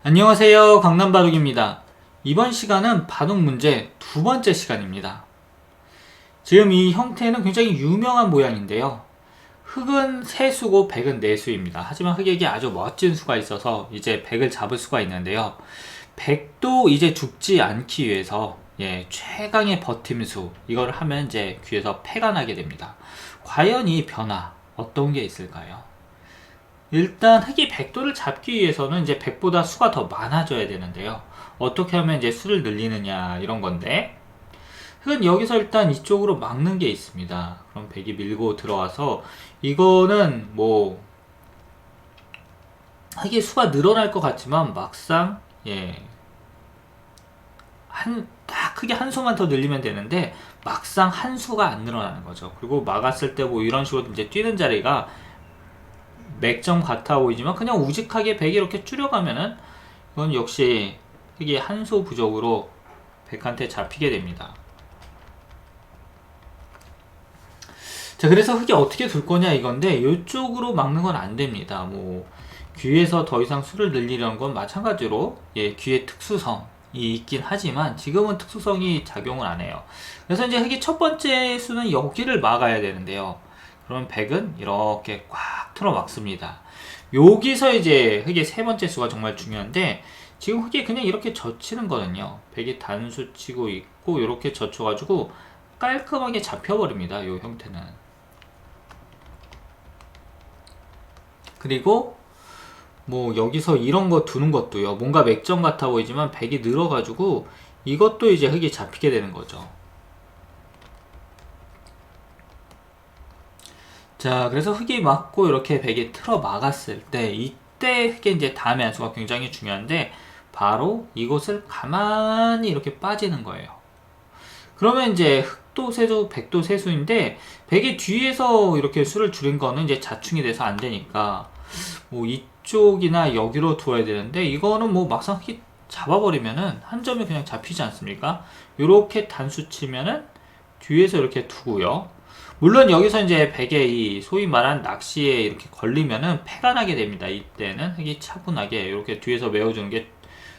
안녕하세요. 강남바둑입니다. 이번 시간은 바둑 문제 두 번째 시간입니다. 지금 이 형태는 굉장히 유명한 모양인데요. 흑은 세수고 백은 내수입니다. 하지만 흑에게 아주 멋진 수가 있어서 이제 백을 잡을 수가 있는데요. 백도 이제 죽지 않기 위해서 최강의 버팀수 이걸 하면 이제 귀에서 패가 나게 됩니다. 과연 이 변화 어떤 게 있을까요? 일단 흑이 백도를 잡기 위해서는 이제 백보다 수가 더 많아져야 되는데요. 어떻게 하면 이제 수를 늘리느냐 이런 건데, 흑은 여기서 일단 이쪽으로 막는 게 있습니다. 그럼 백이 밀고 들어와서 이거는 뭐 흑의 수가 늘어날 것 같지만 막상 딱 크게 한 수만 더 늘리면 되는데 막상 한 수가 안 늘어나는 거죠. 그리고 막았을 때 뭐 이런 식으로 이제 뛰는 자리가 맥점 같아 보이지만 그냥 우직하게 백이 이렇게 줄여가면은 이건 역시 흑이 한 수 부족으로 백한테 잡히게 됩니다. 자, 그래서 흑이 어떻게 둘 거냐 이건데, 이쪽으로 막는 건 안 됩니다. 뭐 귀에서 더 이상 수를 늘리려는 건 마찬가지로 귀의 특수성이 있긴 하지만 지금은 특수성이 작용을 안 해요. 그래서 이제 흑이 첫 번째 수는 여기를 막아야 되는데요. 그러면 백은 이렇게 꽉 틀어 막습니다. 여기서 이제 흑의 세 번째 수가 정말 중요한데, 지금 흑이 그냥 이렇게 젖히는 거는요. 백이 단수 치고 있고 이렇게 젖혀가지고 깔끔하게 잡혀버립니다. 이 형태는. 그리고 뭐 여기서 이런 거 두는 것도요. 뭔가 맥점 같아 보이지만 백이 늘어가지고 이것도 이제 흑이 잡히게 되는 거죠. 자, 그래서 흑이 맞고 이렇게 백이 틀어 막았을 때, 이때 흑의 이제 다음의 한 수가 굉장히 중요한데, 바로 이곳을 가만히 이렇게 빠지는 거예요. 그러면 이제 흑도 세수, 백도 세수인데, 백이 뒤에서 이렇게 수를 줄인 거는 이제 자충이 돼서 안 되니까, 뭐 이쪽이나 여기로 두어야 되는데, 이거는 뭐 막상 흑이 잡아버리면은 한 점이 그냥 잡히지 않습니까? 이렇게 단수 치면은 뒤에서 이렇게 두고요. 물론 여기서 이제 백의 이 소위 말한 낚시에 이렇게 걸리면은 패가 나게 됩니다. 이때는 흑이 차분하게 이렇게 뒤에서 메워주는 게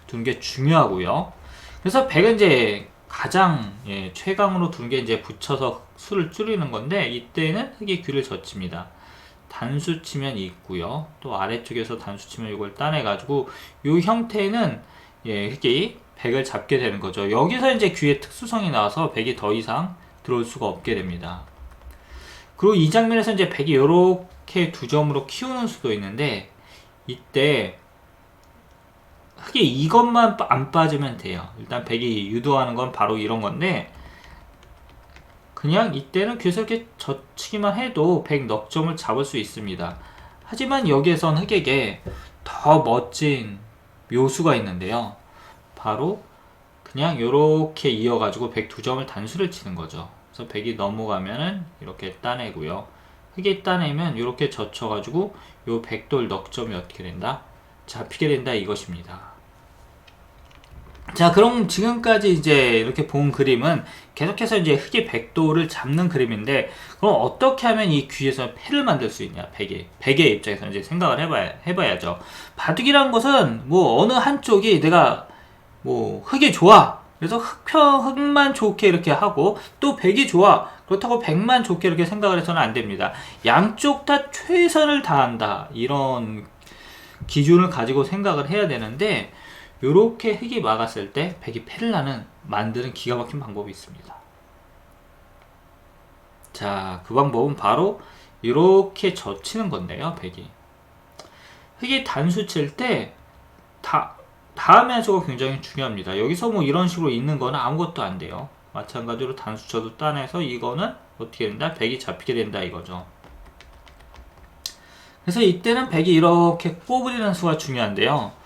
두는 게 중요하고요. 그래서 백은 이제 가장 최강으로 두는 게 이제 붙여서 수를 줄이는 건데, 이때는 흑이 귀를 젖힙니다. 단수 치면 있고요. 또 아래쪽에서 단수 치면 이걸 따내가지고 이 형태는 흑이 백을 잡게 되는 거죠. 여기서 이제 귀의 특수성이 나와서 백이 더 이상 들어올 수가 없게 됩니다. 그리고 이 장면에서 이제 백이 이렇게 두 점으로 키우는 수도 있는데, 이때 흑이 이것만 안 빠지면 돼요. 일단 백이 유도하는 건 바로 이런 건데, 그냥 이때는 계속 이렇게 젖히기만 해도 백 넉 점을 잡을 수 있습니다. 하지만 여기에선 흑에게 더 멋진 묘수가 있는데요. 바로 그냥 이렇게 이어가지고 백 두 점을 단수를 치는 거죠. 그래서 백이 넘어가면은 이렇게 따내고요. 흑이 따내면 이렇게 젖혀가지고 요 백돌 넉 점이 어떻게 된다? 잡히게 된다 이것입니다. 자, 그럼 지금까지 이제 이렇게 본 그림은 계속해서 이제 흑의 백도를 잡는 그림인데, 그럼 어떻게 하면 이 귀에서 패를 만들 수 있냐? 백의 입장에서 이제 생각을 해봐야죠. 바둑이란 것은 뭐 어느 한쪽이 내가 뭐 흑이 좋아, 그래서 흑만 좋게 이렇게 하고, 또 백이 좋아, 그렇다고 백만 좋게 이렇게 생각을 해서는 안 됩니다. 양쪽 다 최선을 다한다, 이런 기준을 가지고 생각을 해야 되는데, 요렇게 흑이 막았을 때 백이 패를 만드는 기가 막힌 방법이 있습니다. 자, 그 방법은 바로 이렇게 젖히는 건데요. 흑이 단수 칠 때 다음의 한 수가 굉장히 중요합니다. 여기서 뭐 이런 식으로 있는 거는 아무것도 안 돼요. 마찬가지로 단수 쳐도 따내서 이거는 어떻게 된다? 백이 잡히게 된다 이거죠. 그래서 이때는 백이 이렇게 꼬부리는 수가 중요한데요.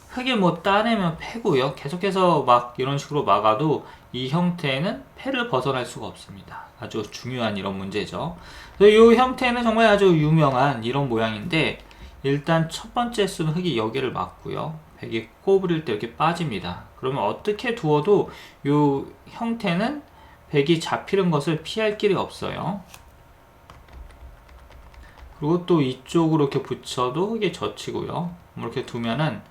흑이 뭐 따내면 패고요. 계속해서 막 이런 식으로 막아도 이 형태는 패를 벗어날 수가 없습니다. 아주 중요한 이런 문제죠. 그래서 이 형태는 정말 아주 유명한 이런 모양인데, 일단 첫 번째 수는 흑이 여기를 막고요. 백이 꼬부릴 때 이렇게 빠집니다. 그러면 어떻게 두어도 이 형태는 백이 잡히는 것을 피할 길이 없어요. 그리고 또 이쪽으로 이렇게 붙여도 흑이 젖히고요. 이렇게 두면은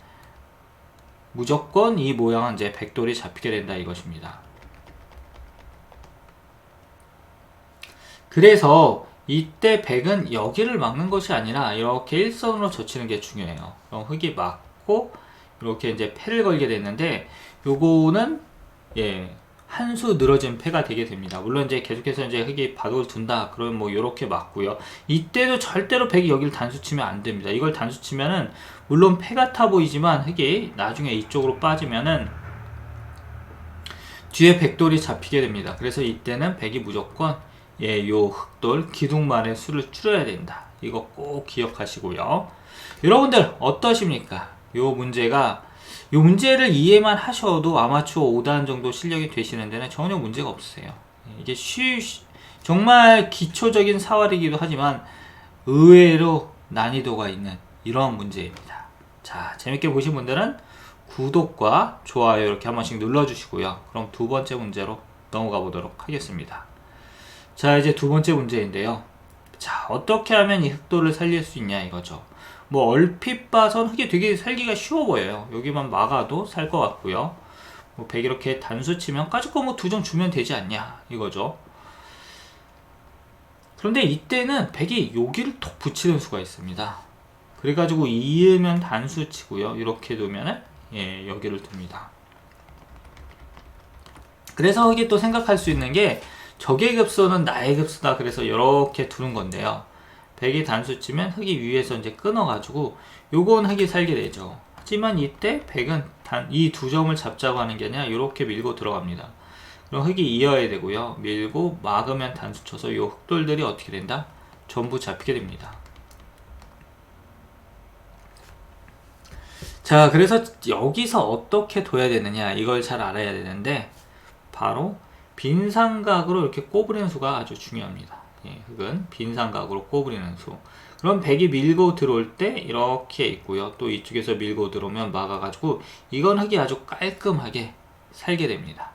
무조건 이 모양은 이제 백돌이 잡히게 된다 이것입니다. 그래서 이때 백은 여기를 막는 것이 아니라 이렇게 일선으로 젖히는 게 중요해요. 그럼 흙이 막고 이렇게 이제 패를 걸게 됐는데 요거는 한 수 늘어진 패가 되게 됩니다. 물론 이제 계속해서 이제 흙이 바둑을 둔다 그러면 뭐 요렇게 맞고요. 이때도 절대로 백이 여기를 단수 치면 안 됩니다. 이걸 단수 치면은 물론 패 같아 보이지만 흙이 나중에 이쪽으로 빠지면은 뒤에 백돌이 잡히게 됩니다. 그래서 이때는 백이 무조건 요 흑돌 기둥만의 수를 줄여야 된다. 이거 꼭 기억하시고요. 여러분들 어떠십니까? 요 문제를 이해만 하셔도 아마추어 5단 정도 실력이 되시는 데는 전혀 문제가 없으세요. 이게 정말 기초적인 사활이기도 하지만 의외로 난이도가 있는 이러한 문제입니다. 자, 재밌게 보신 분들은 구독과 좋아요 이렇게 한 번씩 눌러주시고요. 그럼 두 번째 문제로 넘어가 보도록 하겠습니다. 자, 이제 두 번째 문제인데요. 자, 어떻게 하면 이 흑돌을 살릴 수 있냐 이거죠. 뭐 얼핏 봐선 흙이 되게 살기가 쉬워 보여요. 여기만 막아도 살 것 같고요. 뭐 100 이렇게 단수 치면 까짓 거 뭐 2점 주면 되지 않냐 이거죠. 그런데 이때는 100이 여기를 톡 붙이는 수가 있습니다. 그래가지고 이으면 단수 치고요. 이렇게 두면은 여기를 둡니다. 그래서 흙이 또 생각할 수 있는 게 적의 급소는 나의 급소다. 그래서 이렇게 두는 건데요. 100이 단수 치면 흙이 위에서 이제 끊어가지고 요건 흙이 살게 되죠. 하지만 이때 100은 이 두 점을 잡자고 하는 게 아니라 이렇게 밀고 들어갑니다. 그럼 흙이 이어야 되고요. 밀고 막으면 단수 쳐서 요 흑돌들이 어떻게 된다? 전부 잡히게 됩니다. 자, 그래서 여기서 어떻게 둬야 되느냐 이걸 잘 알아야 되는데 바로 빈삼각으로 이렇게 꼬부리는 수가 아주 중요합니다. 흙은 빈삼각으로 꼬부리는 수. 그럼 100이 밀고 들어올 때 이렇게 있고요. 또 이쪽에서 밀고 들어오면 막아가지고 이건 흙이 아주 깔끔하게 살게 됩니다.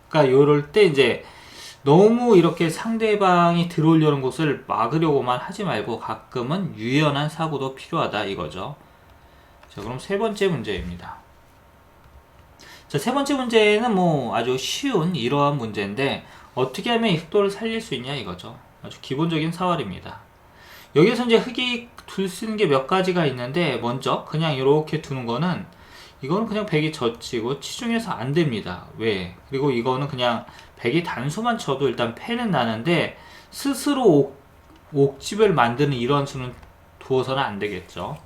그러니까 요럴 때 이제 너무 이렇게 상대방이 들어오려는 곳을 막으려고만 하지 말고 가끔은 유연한 사고도 필요하다 이거죠. 자, 그럼 세 번째 문제입니다. 자, 세 번째 문제는 뭐 아주 쉬운 이러한 문제인데 어떻게 하면 이 흑돌을 살릴 수 있냐 이거죠. 아주 기본적인 사활입니다. 여기서 이제 흙이 둘 수 있는 게 몇 가지가 있는데 먼저 그냥 이렇게 두는 거는 이거는 그냥 100이 젖히고 치중해서 안 됩니다. 왜? 그리고 이거는 그냥 100이 단수만 쳐도 일단 패는 나는데 스스로 옥집을 만드는 이런 수는 두어서는 안 되겠죠.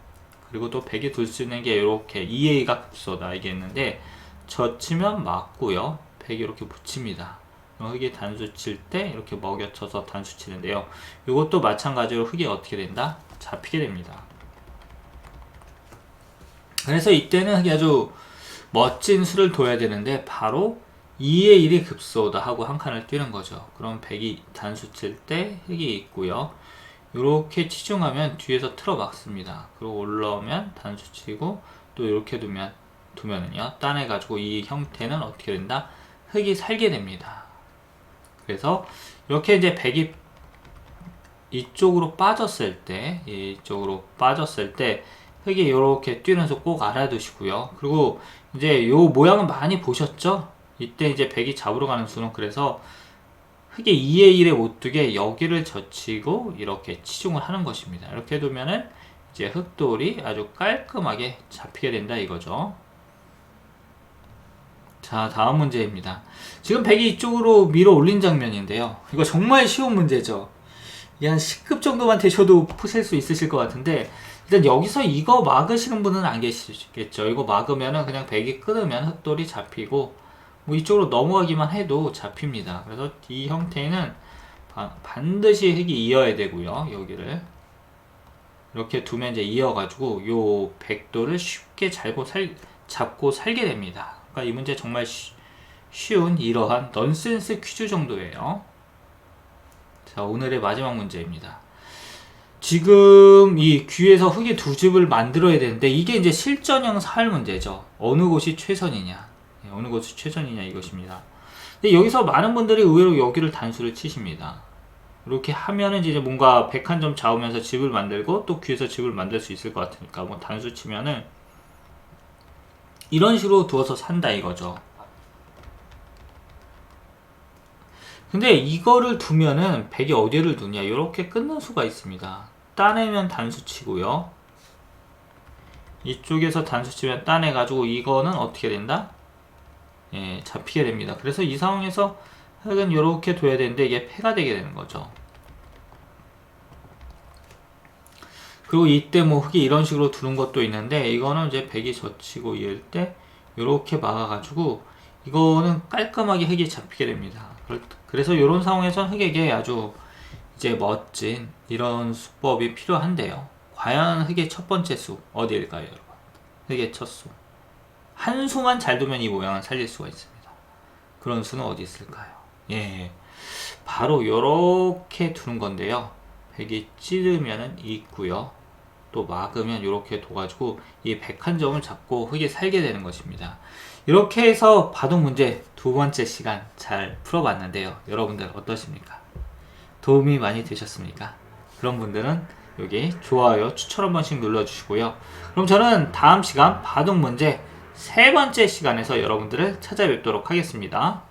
그리고 또 100이 둘 수 있는 게 이렇게 2A가 급소다 이게 있는데 젖히면 맞고요. 100이 이렇게 붙입니다. 흙이 단수 칠 때 이렇게 먹여쳐서 단수 치는데요. 이것도 마찬가지로 흙이 어떻게 된다? 잡히게 됩니다. 그래서 이때는 흙이 아주 멋진 수를 둬야 되는데 바로 2의 1이 급소다 하고 한 칸을 뛰는 거죠. 그럼 100이 단수 칠 때 흙이 있고요. 이렇게 치중하면 뒤에서 틀어 막습니다. 그리고 올라오면 단수 치고 또 이렇게 두면은요. 따내가지고 이 형태는 어떻게 된다? 흙이 살게 됩니다. 그래서 이렇게 이제 100이 이쪽으로 빠졌을 때 흙이 이렇게 뛰는 수 꼭 알아두시고요. 그리고 이제 요 모양은 많이 보셨죠? 이때 이제 100이 잡으러 가는 수는 그래서 흙이 2의 1에 못 두게 여기를 젖히고 이렇게 치중을 하는 것입니다. 이렇게 두면은 이제 흑돌이 아주 깔끔하게 잡히게 된다 이거죠. 자, 다음 문제입니다. 지금 100이 이쪽으로 밀어 올린 장면인데요. 이거 정말 쉬운 문제죠. 한 10급 정도만 되셔도 푸실 수 있으실 것 같은데 일단 여기서 이거 막으시는 분은 안 계시겠죠. 이거 막으면은 그냥 100이 끊으면 흑돌이 잡히고 뭐 이쪽으로 넘어가기만 해도 잡힙니다. 그래서 이 형태는 반드시 흙이 이어야 되고요. 여기를 이렇게 두면 이제 이어가지고 요 백도를 쉽게 잡고 살게 됩니다. 그러니까 이 문제 정말 쉬운 이러한 넌센스 퀴즈 정도예요. 자, 오늘의 마지막 문제입니다. 지금 이 귀에서 흙이 두 집을 만들어야 되는데 이게 이제 실전형 사활 문제죠. 어느 곳이 최선이냐 이것입니다. 근데 여기서 많은 분들이 의외로 여기를 단수를 치십니다. 이렇게 하면은 이제 뭔가 101점 잡으면서 집을 만들고 또 귀에서 집을 만들 수 있을 것 같으니까 뭐 단수 치면은 이런 식으로 두어서 산다 이거죠. 근데 이거를 두면은 백이 어디를 두냐, 이렇게 끊는 수가 있습니다. 따내면 단수치고요, 이쪽에서 단수치면 따내가지고 이거는 어떻게 된다? 예, 잡히게 됩니다. 그래서 이 상황에서 흑은 이렇게 둬야 되는데 이게 패가 되게 되는 거죠. 그리고 이때 뭐 흑이 이런 식으로 두는 것도 있는데, 이거는 이제 백이 젖히고 이을 때 이렇게 막아가지고 이거는 깔끔하게 흑이 잡히게 됩니다. 그래서 이런 상황에선 흑에게 아주 이제 멋진 이런 수법이 필요한데요. 과연 흑의 첫 번째 수 어디일까요, 여러분? 흑의 첫 수. 한 수만 잘 두면 이 모양을 살릴 수가 있습니다. 그런 수는 어디 있을까요? 예, 바로 이렇게 두는 건데요. 백이 찌르면은 있고요. 또 막으면 이렇게 둬가지고 이 101점을 잡고 흑이 살게 되는 것입니다. 이렇게 해서 바둑 문제 두 번째 시간 잘 풀어봤는데요. 여러분들 어떠십니까? 도움이 많이 되셨습니까? 그런 분들은 여기 좋아요, 추천 한 번씩 눌러주시고요. 그럼 저는 다음 시간 바둑 문제 세 번째 시간에서 여러분들을 찾아뵙도록 하겠습니다.